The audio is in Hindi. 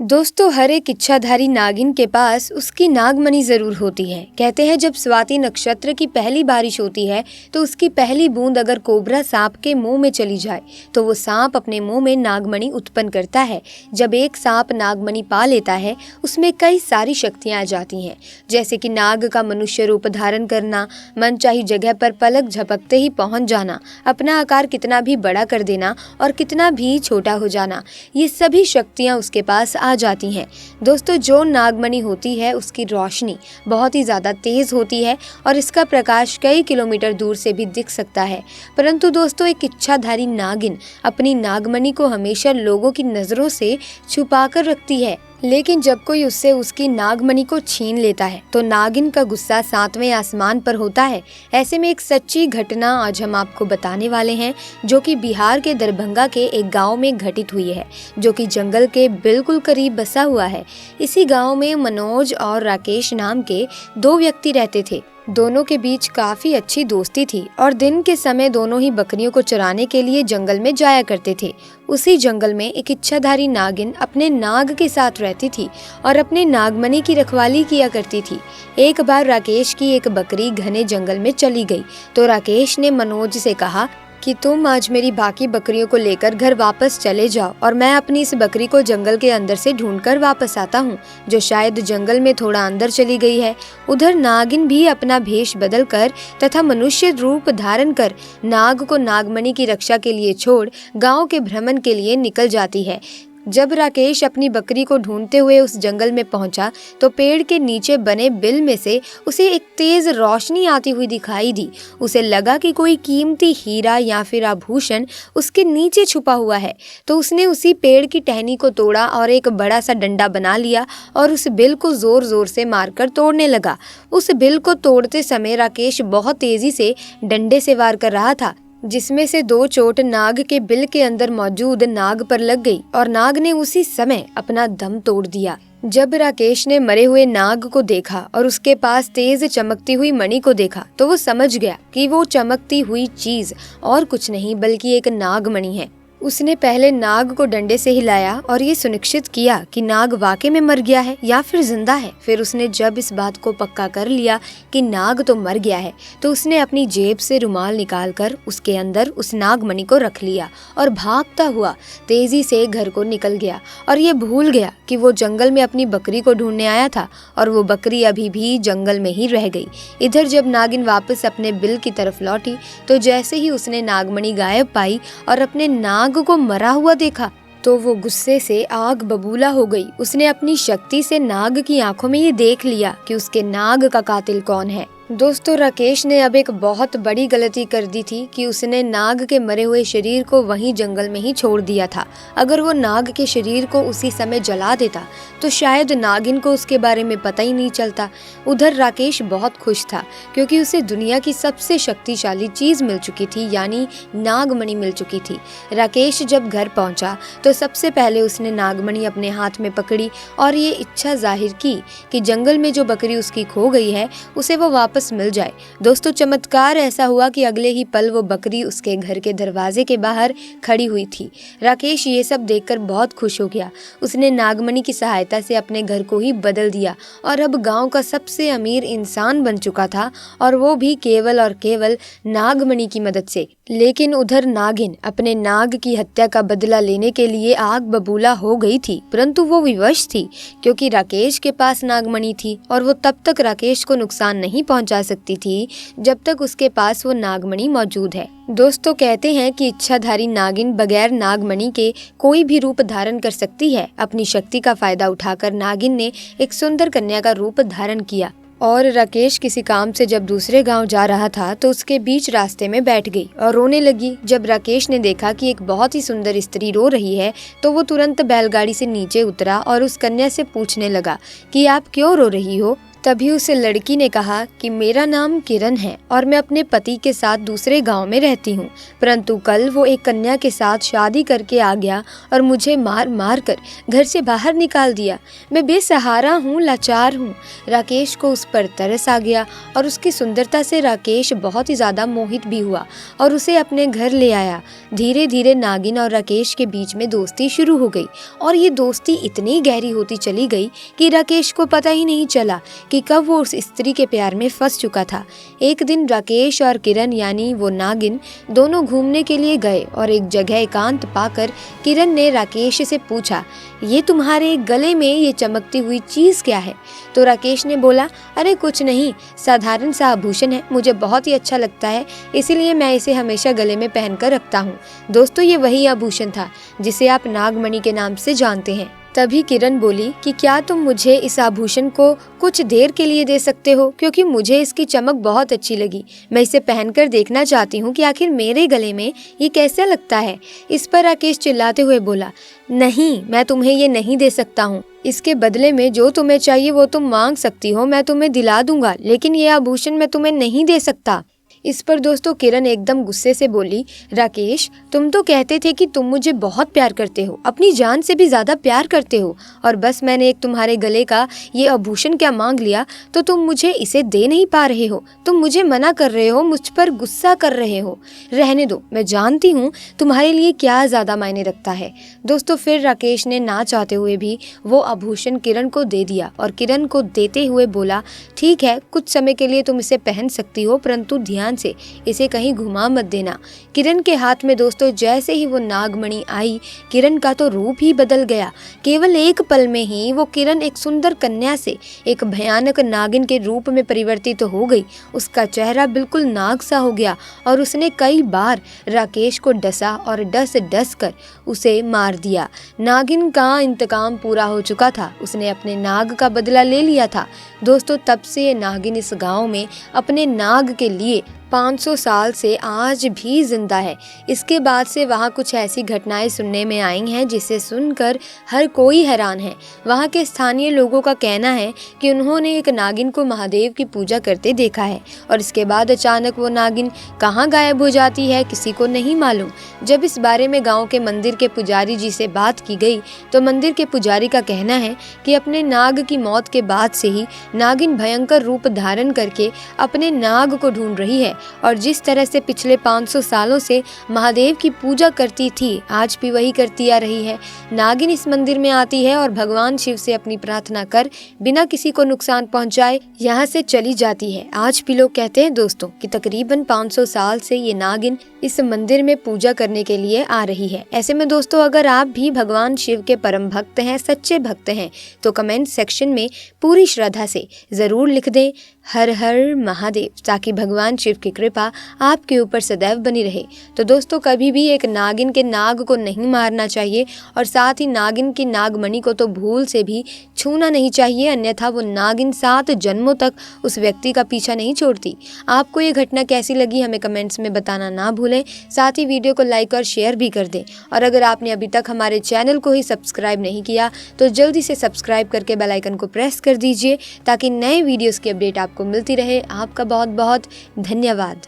दोस्तों, हर एक इच्छाधारी नागिन के पास उसकी नागमणि जरूर होती है। कहते हैं जब स्वाति नक्षत्र की पहली बारिश होती है तो उसकी पहली बूंद अगर कोबरा सांप के मुंह में चली जाए तो वो सांप अपने मुंह में नागमणि उत्पन्न करता है। जब एक सांप नागमणि पा लेता है उसमें कई सारी शक्तियां आ जाती हैं, जैसे कि नाग का मनुष्य रूप धारण करना, मनचाही जगह पर पलक झपकते ही पहुंच जाना, अपना आकार कितना भी बड़ा कर देना और कितना भी छोटा हो जाना। ये सभी शक्तियां उसके पास आ जाती हैं। दोस्तों, जो नागमणि होती है उसकी रोशनी बहुत ही ज़्यादा तेज़ होती है और इसका प्रकाश कई किलोमीटर दूर से भी दिख सकता है। परंतु दोस्तों, एक इच्छाधारी नागिन अपनी नागमणि को हमेशा लोगों की नज़रों से छुपा कर रखती है, लेकिन जब कोई उससे उसकी नागमणि को छीन लेता है तो नागिन का गुस्सा 7वें आसमान पर होता है। ऐसे में एक सच्ची घटना आज हम आपको बताने वाले हैं, जो कि बिहार के दरभंगा के एक गांव में घटित हुई है, जो कि जंगल के बिल्कुल करीब बसा हुआ है। इसी गांव में मनोज और राकेश नाम के दो व्यक्ति रहते थे। दोनों के बीच काफी अच्छी दोस्ती थी और दिन के समय दोनों ही बकरियों को चराने के लिए जंगल में जाया करते थे। उसी जंगल में एक इच्छाधारी नागिन अपने नाग के साथ रहती थी और अपने नागमणि की रखवाली किया करती थी। एक बार राकेश की एक बकरी घने जंगल में चली गई तो राकेश ने मनोज से कहा कि तुम आज मेरी बाकी बकरियों को लेकर घर वापस चले जाओ और मैं अपनी इस बकरी को जंगल के अंदर से ढूंढकर वापस आता हूँ, जो शायद जंगल में थोड़ा अंदर चली गई है। उधर नागिन भी अपना भेष बदल कर तथा मनुष्य रूप धारण कर नाग को नागमणि की रक्षा के लिए छोड़ गांव के भ्रमण के लिए निकल जाती है। जब राकेश अपनी बकरी को ढूंढते हुए उस जंगल में पहुंचा तो पेड़ के नीचे बने बिल में से उसे एक तेज रोशनी आती हुई दिखाई दी। उसे लगा कि कोई कीमती हीरा या फिर आभूषण उसके नीचे छुपा हुआ है, तो उसने उसी पेड़ की टहनी को तोड़ा और एक बड़ा सा डंडा बना लिया और उस बिल को जोर जोर से मारकर तोड़ने लगा। उस बिल को तोड़ते समय राकेश बहुत तेजी से डंडे से वार कर रहा था, जिसमें से दो चोट नाग के बिल के अंदर मौजूद नाग पर लग गई और नाग ने उसी समय अपना दम तोड़ दिया। जब राकेश ने मरे हुए नाग को देखा और उसके पास तेज चमकती हुई मणि को देखा तो वो समझ गया कि वो चमकती हुई चीज और कुछ नहीं बल्कि एक नागमणि है। उसने पहले नाग को डंडे से हिलाया और ये सुनिश्चित किया कि नाग वाकई में मर गया है या फिर जिंदा है। फिर उसने जब इस बात को पक्का कर लिया कि नाग तो मर गया है तो उसने अपनी जेब से रुमाल निकालकर उसके अंदर उस नागमणि को रख लिया और भागता हुआ तेजी से घर को निकल गया और ये भूल गया कि वो जंगल में अपनी बकरी को ढूंढने आया था और वो बकरी अभी भी जंगल में ही रह गई। इधर जब नागिन वापस अपने बिल की तरफ लौटी तो जैसे ही उसने नागमणि गायब पाई और अपने नाग को मरा हुआ देखा तो वो गुस्से से आग बबूला हो गई। उसने अपनी शक्ति से नाग की आंखों में ये देख लिया कि उसके नाग का कातिल कौन है। दोस्तों, राकेश ने अब एक बहुत बड़ी गलती कर दी थी कि उसने नाग के मरे हुए शरीर को वहीं जंगल में ही छोड़ दिया था। अगर वो नाग के शरीर को उसी समय जला देता तो शायद नागिन को उसके बारे में पता ही नहीं चलता। उधर राकेश बहुत खुश था क्योंकि उसे दुनिया की सबसे शक्तिशाली चीज मिल चुकी थी, यानी नागमणि मिल चुकी थी। राकेश जब घर पहुंचा तो सबसे पहले उसने नागमणि अपने हाथ में पकड़ी और ये इच्छा जाहिर की कि जंगल में जो बकरी उसकी खो गई है उसे वो वापस मिल जाए। दोस्तों, चमत्कार ऐसा हुआ कि अगले ही पल वो बकरी उसके घर के दरवाजे के बाहर खड़ी हुई थी। राकेश ये सब देखकर बहुत खुश हो गया। उसने नागमणि की सहायता से अपने घर को ही बदल दिया और अब गांव का सबसे अमीर इंसान बन चुका था, और वो भी केवल और केवल नागमणि की मदद से। लेकिन उधर नागिन अपने नाग की हत्या का बदला लेने के लिए आग बबूला हो गई थी, परंतु वो विवश थी क्योंकि राकेश के पास नागमणि थी और वो तब तक राकेश को नुकसान नहीं पहुंचा सकती थी जब तक उसके पास वो नागमणि मौजूद है। दोस्तों, कहते हैं कि इच्छाधारी नागिन बगैर नागमणि के कोई भी रूप धारण कर सकती है। अपनी शक्ति का फायदा उठाकर नागिन ने एक सुंदर कन्या का रूप धारण किया और राकेश किसी काम से जब दूसरे गांव जा रहा था तो उसके बीच रास्ते में बैठ गई और रोने लगी। जब राकेश ने देखा कि एक बहुत ही सुंदर स्त्री रो रही है तो वो तुरंत बैलगाड़ी से नीचे उतरा और उस कन्या से पूछने लगा कि आप क्यों रो रही हो। तभी उसे लड़की ने कहा कि मेरा नाम किरण है और मैं अपने पति के साथ दूसरे गांव में रहती हूँ, परंतु कल वो एक कन्या के साथ शादी करके आ गया और मुझे मार मार कर घर से बाहर निकाल दिया। मैं बेसहारा हूँ, लाचार हूँ। राकेश को उस पर तरस आ गया और उसकी सुंदरता से राकेश बहुत ही ज़्यादा मोहित भी हुआ और उसे अपने घर ले आया। धीरे धीरे नागिन और राकेश के बीच में दोस्ती शुरू हो गई और ये दोस्ती इतनी गहरी होती चली गई कि राकेश को पता ही नहीं चला कि कब वो उस स्त्री के प्यार में फंस चुका था। एक दिन राकेश और किरण यानी वो नागिन दोनों घूमने के लिए गए और एक जगह एकांत पाकर किरण ने राकेश से पूछा, ये तुम्हारे गले में ये चमकती हुई चीज़ क्या है? तो राकेश ने बोला, अरे कुछ नहीं, साधारण सा आभूषण है, मुझे बहुत ही अच्छा लगता है, इसीलिए मैं इसे हमेशा गले में पहन कर रखता हूँ। दोस्तों, ये वही आभूषण था जिसे आप नागमणि के नाम से जानते हैं। तभी किरण बोली कि क्या तुम मुझे इस आभूषण को कुछ देर के लिए दे सकते हो, क्योंकि मुझे इसकी चमक बहुत अच्छी लगी। मैं इसे पहनकर देखना चाहती हूँ कि आखिर मेरे गले में ये कैसा लगता है। इस पर राकेश चिल्लाते हुए बोला, नहीं, मैं तुम्हें ये नहीं दे सकता हूँ। इसके बदले में जो तुम्हें चाहिए वो तुम मांग सकती हो, मैं तुम्हें दिला दूंगा, लेकिन ये आभूषण मैं तुम्हें नहीं दे सकता। इस पर दोस्तों किरण एकदम गुस्से से बोली, राकेश, तुम तो कहते थे कि तुम मुझे बहुत प्यार करते हो, अपनी जान से भी ज्यादा प्यार करते हो, और बस मैंने एक तुम्हारे गले का ये आभूषण क्या मांग लिया तो तुम मुझे इसे दे नहीं पा रहे हो। तुम मुझे मना कर रहे हो, मुझ पर गुस्सा कर रहे हो। रहने दो, मैं जानती हूँ तुम्हारे लिए क्या ज्यादा मायने रखता है। दोस्तों, फिर राकेश ने ना चाहते हुए भी वो आभूषण किरण को दे दिया और किरण को देते हुए बोला, ठीक है, कुछ समय के लिए तुम इसे पहन सकती हो, परंतु ध्यान से इसे कहीं घुमा मत देना। किरण के हाथ में दोस्तों जैसे ही वो नागमणि आई, किरण का तो रूप ही बदल गया। केवल एक पल में ही वो किरण एक सुंदर कन्या से एक भयानक नागिन के रूप में परिवर्तित हो गई। उसका चेहरा बिल्कुल नाग सा हो गया और उसने कई बार राकेश को डसा और डस डस कर उसे मार दिया। नागिन का इंतकाम पूरा हो चुका था, उसने अपने नाग का बदला ले लिया था। दोस्तों, तब से ये नागिन इस गांव में अपने नाग के लिए 500 साल से आज भी जिंदा है। इसके बाद से वहाँ कुछ ऐसी घटनाएं सुनने में आई हैं जिसे सुनकर हर कोई हैरान है। वहाँ के स्थानीय लोगों का कहना है कि उन्होंने एक नागिन को महादेव की पूजा करते देखा है और इसके बाद अचानक वो नागिन कहाँ गायब हो जाती है किसी को नहीं मालूम। जब इस बारे में गाँव के मंदिर के पुजारी जी से बात की गई तो मंदिर के पुजारी का कहना है कि अपने नाग की मौत के बाद से ही नागिन भयंकर रूप धारण करके अपने नाग को ढूंढ रही है और जिस तरह से पिछले 500 सालों से महादेव की पूजा करती थी आज भी वही करती आ रही है। नागिन इस मंदिर में आती है और भगवान शिव से अपनी प्रार्थना कर बिना किसी को नुकसान पहुंचाए यहाँ से चली जाती है। आज भी लोग कहते हैं दोस्तों कि तकरीबन 500 साल से ये नागिन इस मंदिर में पूजा करने के लिए आ रही है। ऐसे में दोस्तों, अगर आप भी भगवान शिव के परम भक्त हैं, सच्चे भक्त हैं, तो कमेंट सेक्शन में पूरी श्रद्धा से जरूर लिख दें हर हर महादेव, ताकि भगवान शिव की कृपा आपके ऊपर सदैव बनी रहे। तो दोस्तों, कभी भी एक नागिन के नाग को नहीं मारना चाहिए और साथ ही नागिन की नागमणि को तो भूल से भी छूना नहीं चाहिए, अन्यथा वो नागिन 7 जन्मों तक उस व्यक्ति का पीछा नहीं छोड़ती। आपको ये घटना कैसी लगी हमें कमेंट्स में बताना ना भूलें। साथ ही वीडियो को लाइक और शेयर भी कर दें और अगर आपने अभी तक हमारे चैनल को ही सब्सक्राइब नहीं किया तो जल्दी से सब्सक्राइब करके बेल आइकन को प्रेस कर दीजिए ताकि नए वीडियोस की अपडेट आपको मिलती रहे। आपका बहुत बहुत धन्यवाद।